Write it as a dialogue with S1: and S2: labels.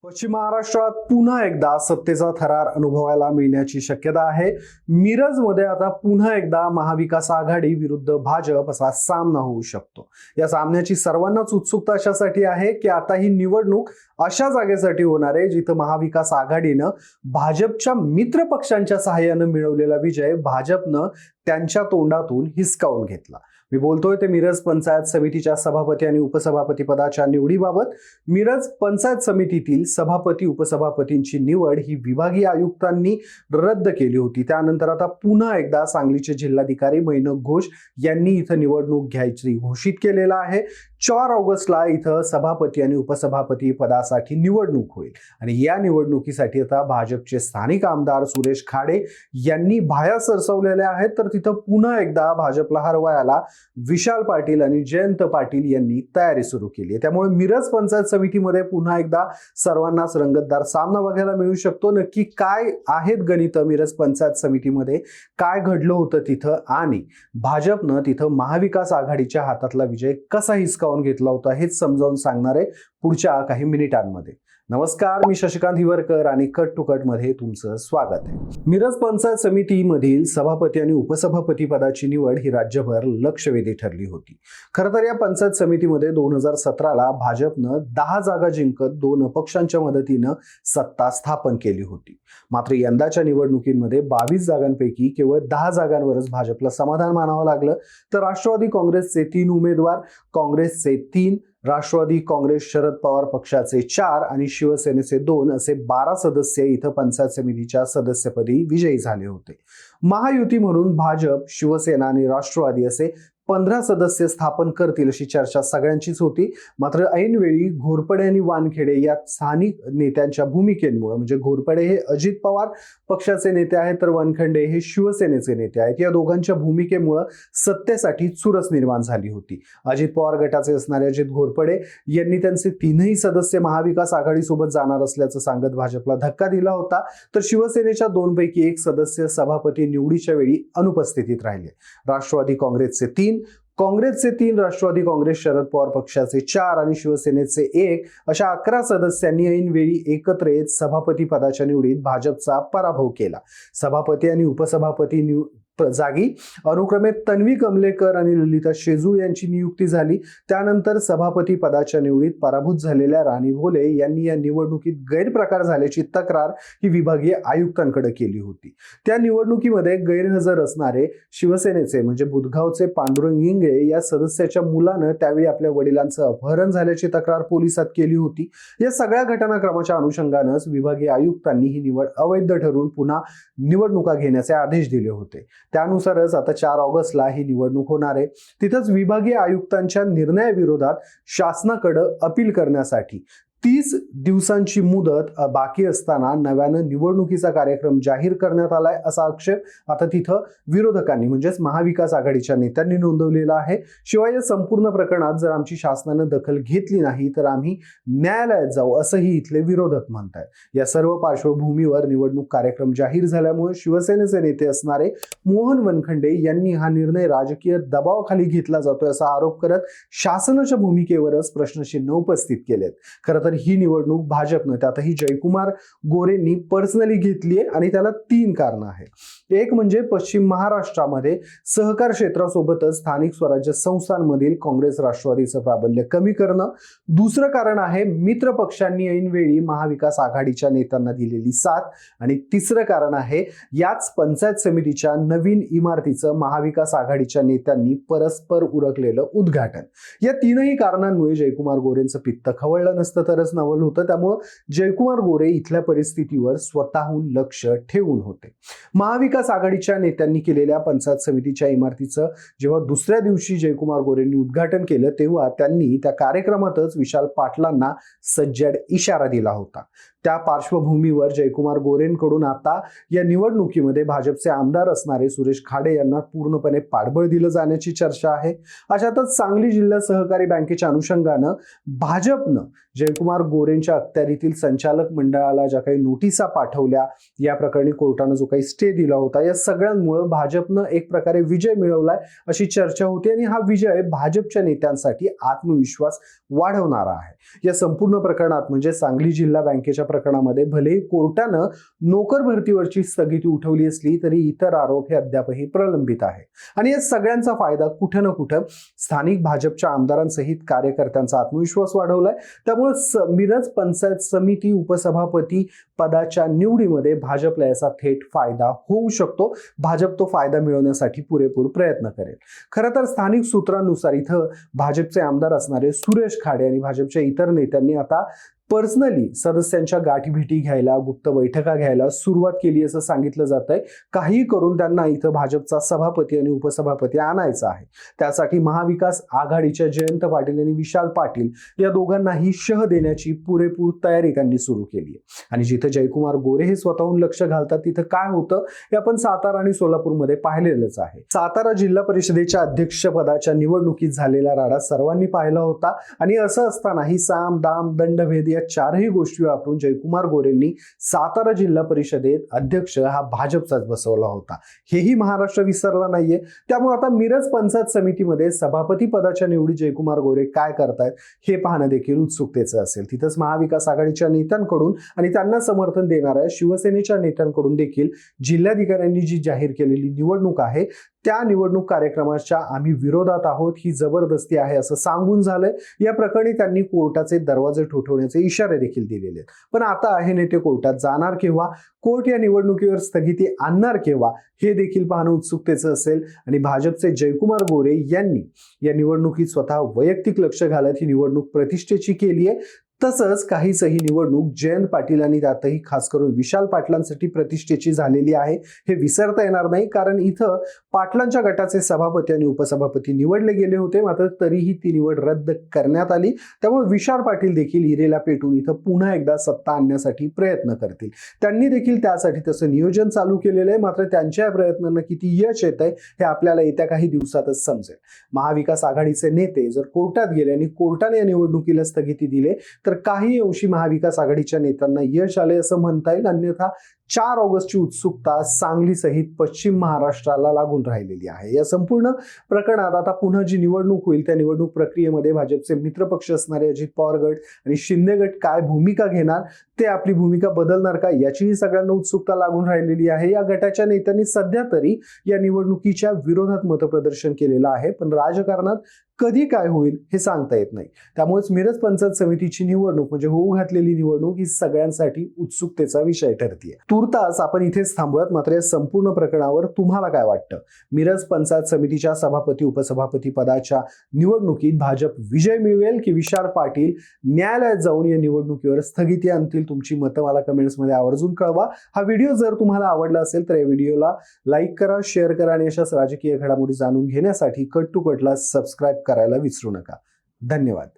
S1: पश्चिम महाराष्ट्रात पुन्हा एकदा सत्तेचा थरार अनुभवायला मिळण्याची शक्यता आहे। मिरजमध्ये आता पुन्हा एकदा महाविकास आघाडी विरुद्ध भाजप असा सामना होऊ शकतो। या सामन्याची सर्वांनाच उत्सुकता अशासाठी आहे की आता ही निवडणूक अशा जागेसाठी होणार आहे जिथं महाविकास आघाडीनं भाजपच्या मित्र पक्षांच्या सहाय्यानं मिळवलेला विजय भाजपनं त्यांच्या तोंडातून हिसकावून घेतला। मी बोलतोय ते मिरज पंचायत समितीच्या सभापती आणि उपसभापती पदाच्या निवडीबाबत। मिरज पंचायत समितीतील सभापती उपसभापतींची निवड ही विभागीय आयुक्तांनी रद्द केली होती। त्यानंतर आता पुन्हा एकदा सांगलीचे जिल्हाधिकारी मैनक घोष यांनी इथं निवडणूक घ्यायची घोषित केलेला आहे। 4 ऑगस्टला इथं सभापती आणि उपसभापती पदासाठी निवडणूक होईल आणि या निवडणुकीसाठी आता भाजपचे स्थानिक आमदार सुरेश खाडे यांनी बाह्या सरसावलेल्या आहेत। तर तिथं पुन्हा एकदा भाजपला हरवायला विशाल पाटील आणि जयंत पाटील यांनी तयारी सुरू केली आहे। त्यामुळे मिरज पंचायत समितीमध्ये पुन्हा एकदा सर्वांनाच रंगतदार सामना बघायला मिळू शकतो। नक्की काय आहेत गणित मिरज पंचायत समितीमध्ये, काय घडलं होतं तिथं आणि भाजपनं तिथं महाविकास आघाडीच्या हातातला विजय कसा हिसकावून घेतला होता हेच समजावून सांगणार आहे पुढच्या काही मिनिटांमध्ये। नमस्कार, मी शशिकांत हिवरकर आणि कट टू कट मध्ये तुमचं स्वागत आहे। मिरज पंचायत समितीमधील सभापती आणि उपसभापती पदाची निवड ही राज्यभर लक्षवेधी ठरली होती। खरं तर या पंचायत समितीमध्ये 2017ला भाजपनं 10 जागा जिंकत 2 अपक्षांच्या मदतीनं सत्ता स्थापन केली होती। मात्र यंदाच्या निवडणुकीमध्ये 22 जागांपैकी केवळ 10 जागांवरच भाजपला समाधान मानावं लागलं। तर राष्ट्रवादी काँग्रेसचे 3 उमेदवार, काँग्रेसचे 3, राष्ट्रवादी काँग्रेस शरद पवार पक्षाचे 4 आणि शिवसेनेचे 2 असे 12 सदस्य इथं पंचायत समितीच्या सदस्यपदी विजयी झाले होते। महायुती म्हणून भाजप, शिवसेना आणि राष्ट्रवादी असे 15 सदस्य स्थापन करतील अशी चर्चा सगळ्यांचीच होती। मात्र ऐनवेळी घोरपडे आणि वानखेडे या स्थानिक नेत्यांच्या भूमिकेमुळे, म्हणजे घोरपडे हे अजित पवार पक्षाचे नेते आहेत तर वानखेडे हे शिवसेनेचे नेते आहेत, या दोघांच्या भूमिकेमुळे सत्तेसाठी चुरस निर्माण झाली होती। अजित पवार गटाचे असणारे अजित घोरपडे यांनी त्यांचे 3ही सदस्य महाविकास आघाडीसोबत जाणार असल्याचं सांगत भाजपला धक्का दिला होता। तर शिवसेनेच्या 2 पैकी 1 सदस्य सभापती निवडीच्या वेळी अनुपस्थितीत राहिले। राष्ट्रवादी काँग्रेसचे 3, काँग्रेसचे 3, राष्ट्रवादी काँग्रेस शरद पवार पक्षाचे 4 आणि शिवसेनेचे 1 अशा 11 सदस्यांनी ऐनवेळी एकत्र येत सभापती पदाच्या निवडीत भाजपचा पराभव केला। सभापती आणि उपसभापती जागी अनुक्रमे तन्वी कमलेकर आणि ललिता शेजू यांची नियुक्ती झाली। त्यानंतर सभापती पदाच्या निवडीत पराभूत झालेल्या राणी भोले यांनी या निवडणुकीत गैरप्रकार झाल्याची तक्रार ही विभागीय आयुक्तांकडे केली होती। त्या निवडणुकीमध्ये गैरहजर असणारे शिवसेनेचे म्हणजे बुधगावचे पांडुरंग इंगळे या सदस्याच्या मुलानं त्यावेळी आपल्या वडिलांचं अपहरण झाल्याची तक्रार पोलिसात केली होती। या सगळ्या घटनाक्रमाच्या अनुषंगानंच विभागीय आयुक्तांनी ही निवड अवैध ठरवून पुन्हा निवडणुका घेण्याचे आदेश दिले होते। त्यानुसारच आता 4 ऑगस्टला ही निवडणूक होणार आहे। तिथंच विभागीय आयुक्तांच्या निर्णयाविरोधात शासनाकडे अपील करण्यासाठी 30 दिवसांची मुदत बाकी असताना नव्यानं निवडणुकीचा कार्यक्रम जाहीर करण्यात आलाय असा आक्षेप आता तिथं विरोधकांनी म्हणजेच महाविकास आघाडीच्या नेत्यांनी नोंदवलेला आहे। शिवाय या संपूर्ण प्रकरणात जर आमची शासनानं दखल घेतली नाही तर आम्ही न्यायालयात जाऊ असंही इथले विरोधक म्हणतात। या सर्व पार्श्वभूमीवर निवडणूक कार्यक्रम जाहीर झाल्यामुळे शिवसेनेचे नेते असणारे मोहन वनखंडे यांनी हा निर्णय राजकीय दबावाखाली घेतला जातोय असा आरोप करत शासनाच्या भूमिकेवरच प्रश्नचिन्ह उपस्थित केलेत। खरं तर ही निवडणूक भाजपनं, त्यातही जयकुमार गोरेंनी पर्सनली घेतली आहे आणि त्याला 3 कारणं आहेत। एक म्हणजे पश्चिम महाराष्ट्रामध्ये सहकार क्षेत्रासोबतच स्थानिक स्वराज्य संस्थांमधील काँग्रेस राष्ट्रवादीचं प्राबल्य कमी करणं। दुसरं कारण आहे मित्र पक्षांनी ऐनवेळी महाविकास आघाडीच्या नेत्यांना दिलेली साथ आणि तिसरं कारण आहे याच पंचायत समितीच्या नवीन इमारतीचं महाविकास आघाडीच्या नेत्यांनी परस्पर उरकलेलं उद्घाटन। या 3ही कारणांमुळे जयकुमार गोरेंचं पित्त खवळलं नसतं तरच नवल होतं। त्यामुळे जयकुमार गोरे इथल्या परिस्थितीवर स्वतःहून लक्ष ठेवून होते। महाविकास आघाडीच्या नेत्यांनी केलेल्या पंचायत समितीच्या इमारतीचं जेव्हा दुसऱ्या दिवशी जयकुमार गोरेंनी उद्घाटन केलं तेव्हा त्यांनी त्या कार्यक्रमातच विशाल पाटलांना सज्जड इशारा दिला होता। त्या पार्श्वभूमीवर जयकुमार गोरेंकडून आता या निवडणुकीमध्ये भाजपचे आमदार असणारे सुरेश खाडे यांना पूर्णपणे पाठबळ दिलं जाण्याची चर्चा आहे। अशातच सांगली जिल्हा सहकारी बँकेच्या अनुषंगानं भाजपनं जयकुमार जयकुमार गोरेंच्या अखत्यारीतील संचालक मंडळाला ज्या काही नोटिसा पाठवल्या, या प्रकरणी कोर्टानं जो काही स्टे दिला होता, या सगळ्यांमुळे भाजपनं एक प्रकारे विजय मिळवलाय अशी चर्चा होती आणि हा विजय भाजपच्या नेत्यांसाठी आत्मविश्वास वाढवणारा आहे. या संपूर्ण प्रकरणात म्हणजे सांगली जिल्हा बँकेच्या प्रकरणामध्ये भलेही कोर्टानं नोकर भरतीवरची स्थगिती उठवली असली तरी इतर आरोप हे अद्यापही प्रलंबित आहे आणि या सगळ्यांचा फायदा कुठे ना कुठे स्थानिक भाजपच्या आमदारांसहित कार्यकर्त्यांचा आत्मविश्वास वाढवलाय. त्यामुळे मिरज पंचायत समिती उपसभापती पदाच्या निवडीमध्ये भाजपला याचा थेट फायदा होऊ शकतो. भाजप तो फायदा मिळवण्यासाठी पुरेपूर प्रयत्न करेल. खरं तर स्थानिक सूत्रांनुसार इथं भाजपचे आमदार असणारे सुरेश खाडे आणि भाजपच्या इतर नेत्यांनी आता पर्सनली सदस्यांच्या गाठीभेटी घ्यायला, गुप्त बैठका घ्यायला सुरुवात केली असं सांगितलं जात आहे. काही करून त्यांना इथं भाजपचा सभापती आणि उपसभापती आणायचा आहे. त्यासाठी महाविकास आघाडीच्या जयंत पाटील आणि विशाल पाटील या दोघांनाही शह देण्याची पुरेपूर तयारी त्यांनी सुरू केली आहे. आणि जिथं जयकुमार गोरे हे स्वतःहून लक्ष घालतात तिथं काय होतं हे आपण सातारा आणि सोलापूरमध्ये पाहिलेलंच आहे. सातारा जिल्हा परिषदेच्या अध्यक्षपदाच्या निवडणुकीत झालेला राडा सर्वांनी पाहिला होता आणि असं असतानाही साम दाम दंडभेद या चारही गोष्टी वापरून जयकुमार गोरेंनी सातारा जिल्हा परिषदेत अध्यक्ष हा भाजपचाच बसवला होता. हेही महाराष्ट्र विसरला नाहीये. त्यामुळे आता मिरज पंचायत समितीमध्ये सभापती पदाच्या निवडी जयकुमार गोरे काय करतायत हे पाहणं देखील उत्सुकतेचं असेल. तिथंच महाविकास आघाडीच्या नेत्यांकडून आणि त्यांना समर्थन देणाऱ्या शिवसेनेच्या नेत्यांकडून देखील जिल्हाधिकाऱ्यांनी जी जाहीर केलेली निवडणूक आहे त्या निवडणूक कार्यक्रमाच्या आम्ही विरोधात आहोत, ही जबरदस्ती आहे असं सांगून झालंय. या प्रकरणी त्यांनी कोर्टाचे दरवाजे ठोठवण्याचे इशारे देखील दिलेले आहेत. पण आता हे नेते कोर्टात जाणार केव्हा, कोर्ट या निवडणुकीवर स्थगिती आणणार केव्हा हे देखील पाहणं उत्सुकतेचं असेल. आणि भाजपचे जयकुमार गोरे यांनी या निवडणुकीत स्वतः वैयक्तिक लक्ष घालत ही निवडणूक प्रतिष्ठेची केली आहे. तसंच काहीच ही निवडणूक जयंत पाटील आणि त्यातही खास करून विशाल पाटलांसाठी प्रतिष्ठेची झालेली आहे हे विसरता येणार नाही. कारण इथं पाटलांच्या गटाचे सभापती आणि उपसभापती निवडले गेले होते, मात्र तरीही ती निवड रद्द करण्यात आली. त्यामुळे विशाल पाटील देखील इरेला पेटून इथं पुन्हा एकदा सत्ता आणण्यासाठी प्रयत्न करतील. त्यांनी देखील त्यासाठी तसं नियोजन चालू केलेलं आहे. मात्र त्यांच्या प्रयत्नांना किती यश येत आहे हे आपल्याला येत्या काही दिवसातच समजेल. महाविकास आघाडीचे नेते जर कोर्टात गेले आणि कोर्टाने या निवडणुकीला स्थगिती दिली तर काही अंशी महाविकास आघाडीच्या नेत्यांना यश आले असं म्हणता येईल. अन्यथा 4 ऑगस्टची उत्सुकता सांगली सहित पश्चिम महाराष्ट्राला लागून राहिलेली आहे. या संपूर्ण प्रकरणात आता पुन्हा जी निवडणूक होईल त्या निवडणूक प्रक्रियेमध्ये भाजपचे मित्रपक्ष असणारे अजित पवार गट आणि शिंदे गट काय भूमिका घेणार, ते आपली भूमिका बदलणार का, याचीही सगळ्यांना उत्सुकता लागून राहिलेली आहे. या गटाच्या नेत्यांनी सध्या तरी या निवडणुकीच्या विरोधात मतप्रदर्शन केलेलं आहे, पण राजकारणात कधी काय होईल हे सांगता येत नाही. त्यामुळेच मिरज पंचायत समितीची निवडणूक म्हणजे होऊ घातलेली निवडणूक ही सगळ्यांसाठी उत्सुकतेचा विषय ठरते. तुर्तास आपण इथेच थांबूयात. मात्र या संपूर्ण प्रकरणावर तुम्हाला काय वाटतं? मिरज पंचायत समितीच्या सभापती उपसभापती पदाच्या निवडणुकीत भाजप विजय मिळवेल की विशाल पाटील न्यायालयात जाऊन या निवडणुकीवर स्थगिती आणतील? तुमची मतं मला कमेंट्समध्ये आवर्जून कळवा. हा व्हिडिओ जर तुम्हाला आवडला असेल तर या व्हिडिओला लाईक करा, शेअर करा आणि अशाच राजकीय घडामोडी जाणून घेण्यासाठी कट टू कटला सबस्क्राईब करायला विसरू नका. धन्यवाद.